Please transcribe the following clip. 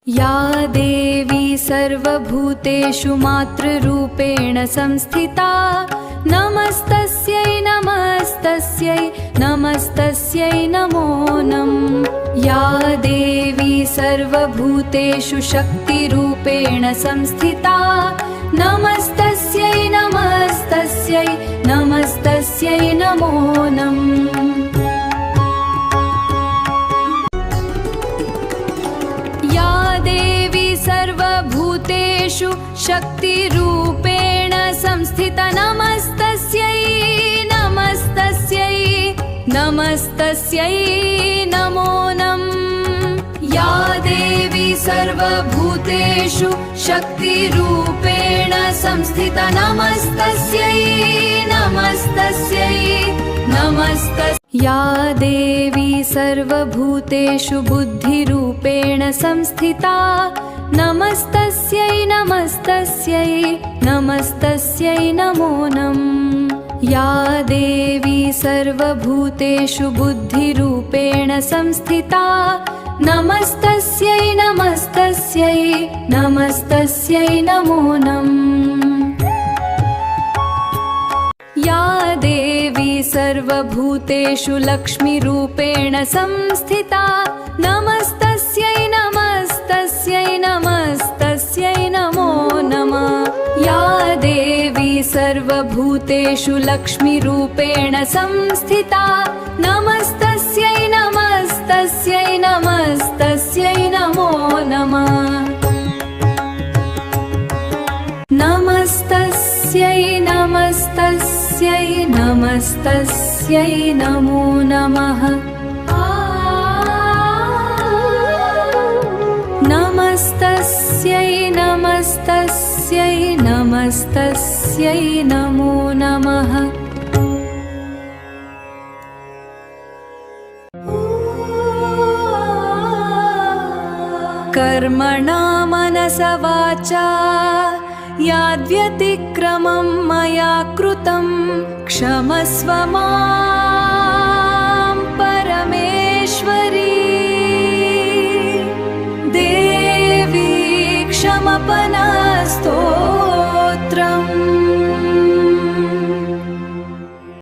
या देवी सर्वभूतेषु मातृरूपेण संस्थिता नमस्तस्यै नमस्तस्यै नमस्तस्यै नमो नमः। या देवी सर्वभूतेषु शक्तिरूपेण संस्थिता नमस्तस्यै नमस्तस्यै नमस्तस्यै नमो नमः। या देवी सर्वभूतेषु शक्तिरूपेण संस्थिता नमस्तस्यै नमस्तस्यै नमस्तस्यै नमो नमः। या देवी सर्वभूतेषु शक्तिरूपेण संस्थिता नमस्तस्यै नमस्तस्यै नमस्तस्यै। या देवी सर्वभूतेषु बुद्धिरूपेण संस्थिता नमस्तस्यै नमस्तस्यै नमस्तस्यै नमो नमः। या देवी सर्वभूतेषु बुद्धिरूपेण संस्थिता नमस्तस्यै नमस्तस्यै नमस्तस्यै नमो नमः। या देवी सर्वभूतेषु लक्ष्मीरूपेण संस्थिता नमस्तस्यै नमस्तस्यै नमस्तस्यै नमो नमः। या देवी सर्वभूतेषु लक्ष्मीरूपेण संस्थिता नमस्तस्यै नमस्तस्यै नमस्तस्यै नमो नमः। नमस्तस्यै नमस्तस्यै नमस्तस्यै नमो नमः। नमस्तस्यै नमस्तस्यै नमस्तस्यै नमो नमः। कर्मणा मनसा वाचा याद्व्यतिक्रमं मया कृतं क्षमस्व मां परमेश्वरी। देवी क्षमपना